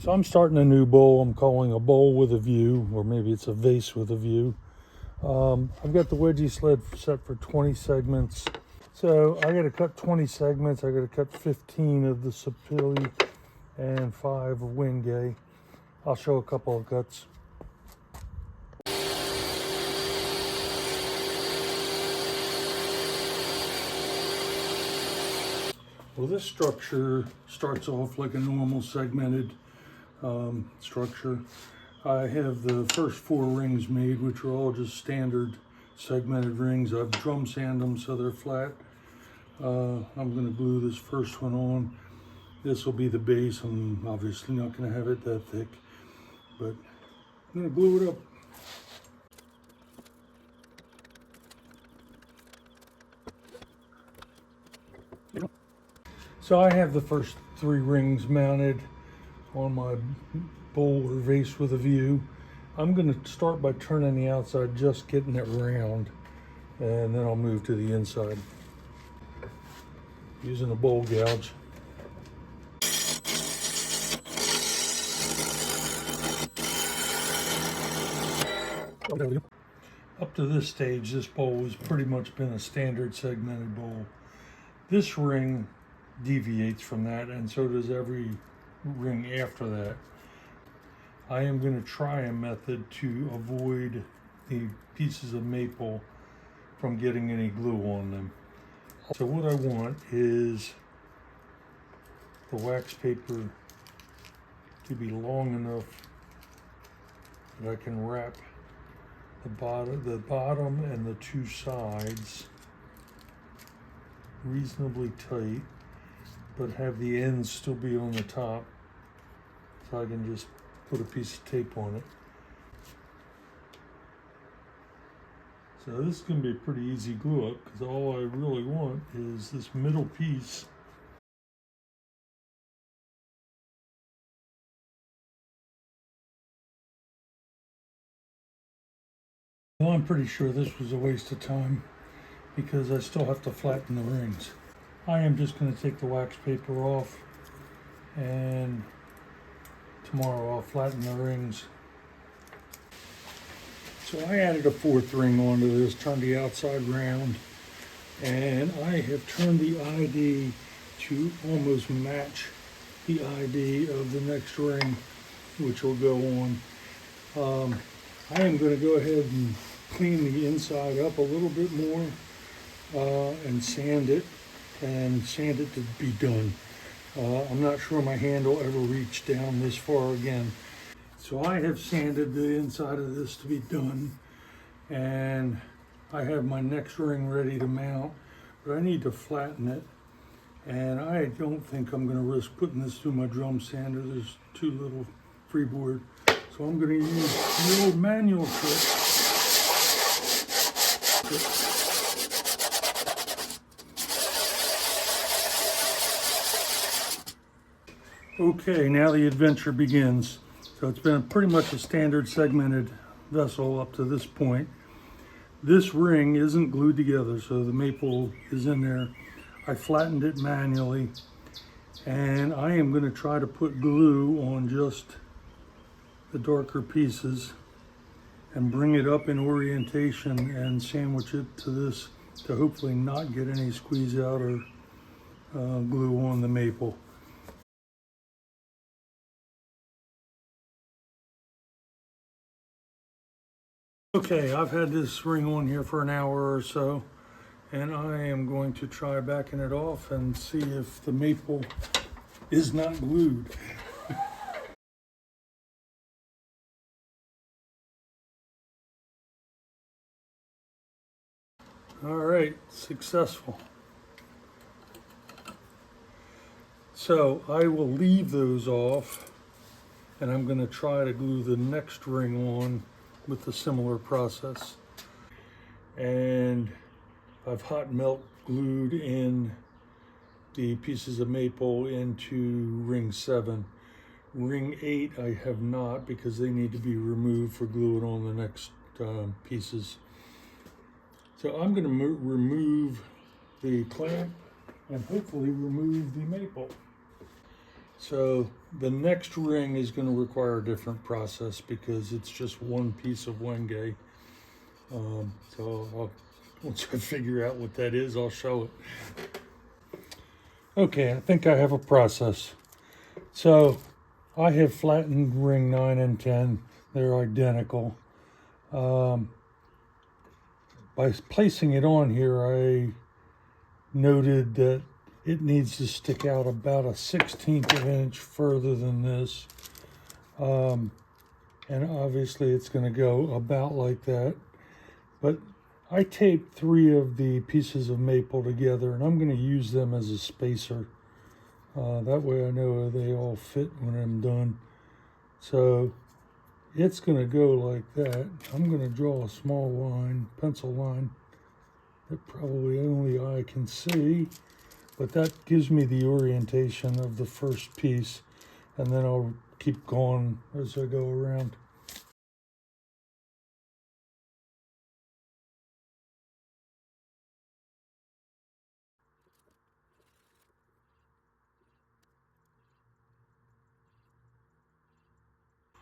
So I'm starting a new bowl. I'm calling a bowl with a view, or maybe it's a vase with a view. I've got the wedgie sled set for 20 segments. So I got to cut 20 segments. I got to cut 15 of the Sapele and 5 of Wenge. I'll show a couple of cuts. Well, this structure starts off like a normal segmented structure. I have the first 4 rings made, which are all just standard segmented rings. I've drum sanded them so they're flat. I'm going to glue this first one on. This will be the base. I'm obviously not going to have it that thick, but I'm going to glue it up. So I have the first 3 rings mounted on my bowl or vase with a view. I'm going to start by turning the outside, just getting it round, and then I'll move to the inside using a bowl gouge. Up to this stage, this bowl has pretty much been a standard segmented bowl. This ring deviates from that, and so does every ring after that. I am going to try a method to avoid the pieces of maple from getting any glue on them. So what I want is the wax paper to be long enough that I can wrap the bottom and the 2 sides reasonably tight, but have the ends still be on the top, so I can just put a piece of tape on it. So this is going to be a pretty easy glue up, because all I really want is this middle piece. Well, I'm pretty sure this was a waste of time, because I still have to flatten the rings. I am just going to take the wax paper off, and tomorrow I'll flatten the rings. So I added a 4th ring onto this, turned the outside round, and I have turned the ID to almost match the ID of the next ring, which will go on. I am going to go ahead and clean the inside up a little bit more and sand it to be done. I'm not sure my hand will ever reach down this far again. So I have sanded the inside of this to be done, and I have my next ring ready to mount, but I need to flatten it, and I don't think I'm going to risk putting this through my drum sander. There's too little freeboard, so I'm going to use the old manual trick. Okay, now the adventure begins. So it's been pretty much a standard segmented vessel up to this point. This ring isn't glued together, so the maple is in there. I flattened it manually, and I am going to try to put glue on just the darker pieces and bring it up in orientation and sandwich it to this to hopefully not get any squeeze out or glue on the maple. Okay, I've had this ring on here for an hour or so, and I am going to try backing it off and see if the maple is not glued. All right, successful. So I will leave those off, and I'm going to try to glue the next ring on with a similar process. And I've hot melt glued in the pieces of maple into ring 7. Ring 8 I have not, because they need to be removed for gluing on the next pieces. So I'm going to remove the clamp and hopefully remove the maple. So the next ring is going to require a different process because it's just one piece of Wenge. Once I figure out what that is, I'll show it. Okay, I think I have a process. So I have flattened ring 9 and 10. They're identical. By placing it on here, I noted that it needs to stick out about a 1/16 of an inch further than this. And obviously it's going to go about like that. But I taped 3 of the pieces of maple together, and I'm going to use them as a spacer. That way I know they all fit when I'm done. So it's going to go like that. I'm going to draw a small line, pencil line, that probably only I can see, but that gives me the orientation of the first piece, and then I'll keep going as I go around.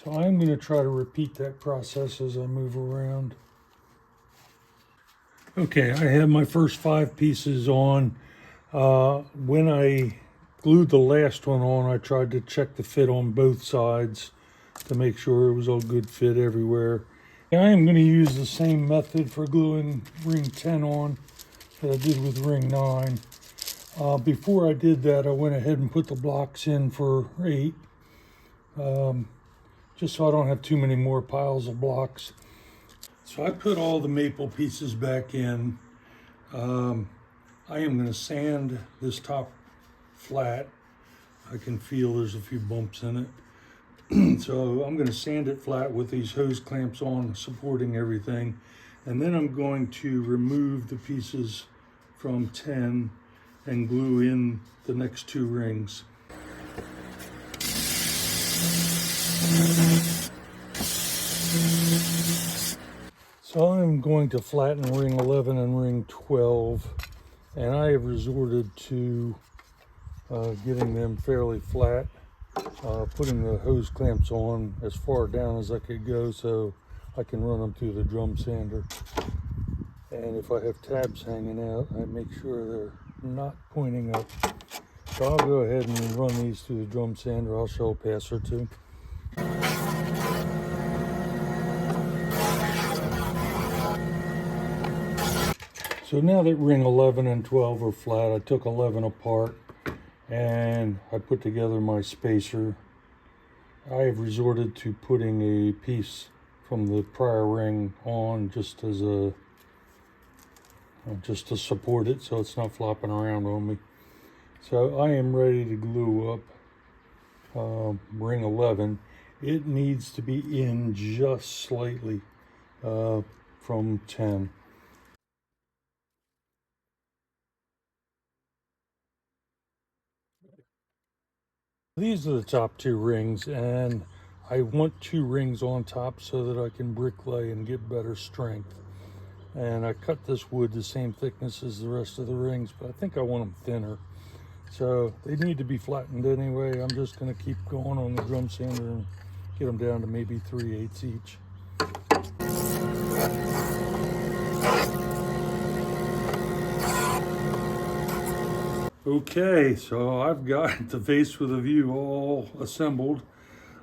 So I'm going to try to repeat that process as I move around. Okay, I have my first 5 pieces on. When I glued the last one on, I tried to check the fit on both sides to make sure it was all good fit everywhere. I am going to use the same method for gluing ring 10 on that I did with ring 9. Before I did that, I went ahead and put the blocks in for 8, just so I don't have too many more piles of blocks. So I put all the maple pieces back in. I am going to sand this top flat. I can feel there's a few bumps in it. So I'm going to sand it flat with these hose clamps on, supporting everything. And then I'm going to remove the pieces from 10 and glue in the next 2 rings. So I'm going to flatten ring 11 and ring 12, and I have resorted to getting them fairly flat, putting the hose clamps on as far down as I could go so I can run them through the drum sander. And if I have tabs hanging out, I make sure they're not pointing up. So I'll go ahead and run these through the drum sander. I'll show a pass or two. So now that ring 11 and 12 are flat, I took 11 apart and I put together my spacer. I have resorted to putting a piece from the prior ring on just as a just to support it so it's not flopping around on me. So I am ready to glue up ring 11. It needs to be in just slightly from 10. These are the top 2 rings, and I want 2 rings on top so that I can bricklay and get better strength. And I cut this wood the same thickness as the rest of the rings, but I think I want them thinner. So they need to be flattened anyway. I'm just going to keep going on the drum sander and get them down to maybe 3/8 each. Okay, so I've got the vase with a view all assembled.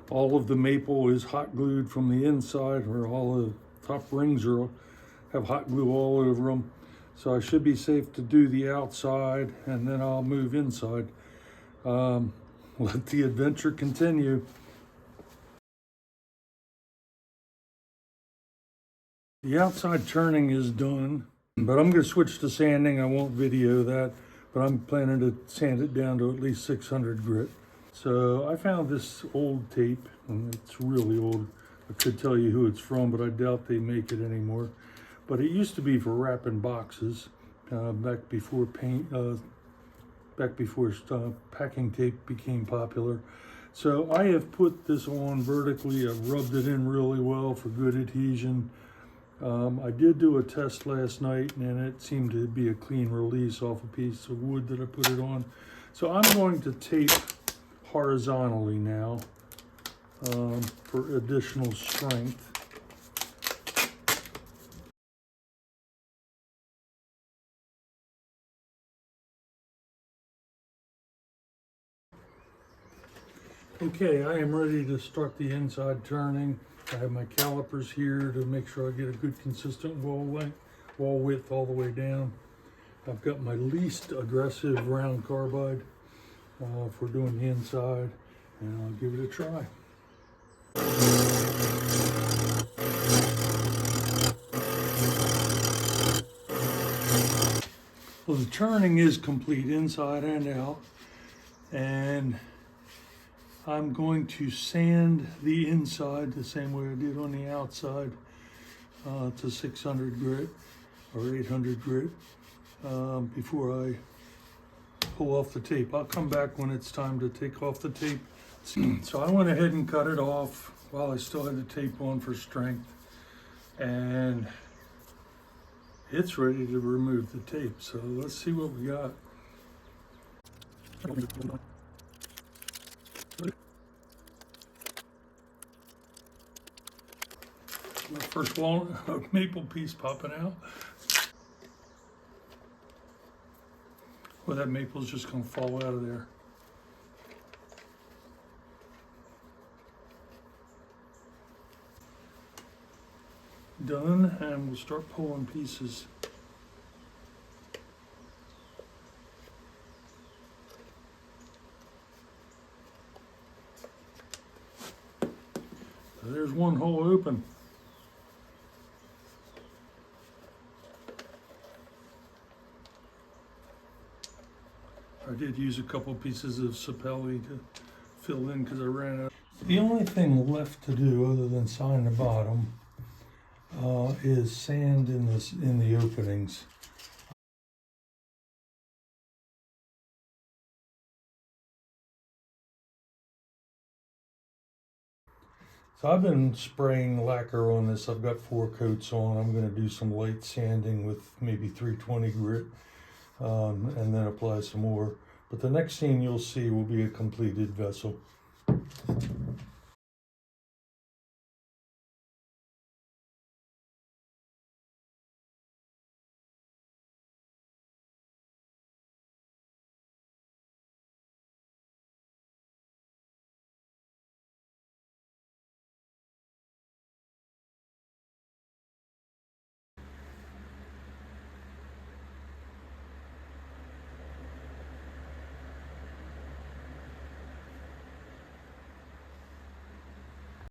All of the maple is hot glued from the inside, where all the top rings have hot glue all over them. So I should be safe to do the outside, and then I'll move inside. Let the adventure continue. The outside turning is done, but I'm going to switch to sanding. I won't video that, but I'm planning to sand it down to at least 600 grit. So I found this old tape, and it's really old. I could tell you who it's from, but I doubt they make it anymore. But it used to be for wrapping boxes back before packing tape became popular. So I have put this on vertically. I've rubbed it in really well for good adhesion. I did do a test last night, and it seemed to be a clean release off a piece of wood that I put it on. So I'm going to tape horizontally now for additional strength. Okay, I am ready to start the inside turning. I have my calipers here to make sure I get a good consistent wall width all the way down. I've got my least aggressive round carbide for doing the inside, and I'll give it a try. Well, the turning is complete inside and out, and I'm going to sand the inside the same way I did on the outside to 600 grit or 800 grit before I pull off the tape. I'll come back when it's time to take off the tape. So I went ahead and cut it off while I still had the tape on for strength, and it's ready to remove the tape. So let's see what we got. My first walnut maple piece popping out. Well, that maple's just gonna fall out of there. Done, and we'll start pulling pieces. So there's one hole open. I did use a couple pieces of Sapele to fill in because I ran out. The only thing left to do other than sign the bottom is sand in the openings. So I've been spraying lacquer on this. I've got 4 coats on. I'm going to do some light sanding with maybe 320 grit and then apply some more. But the next scene you'll see will be a completed vessel.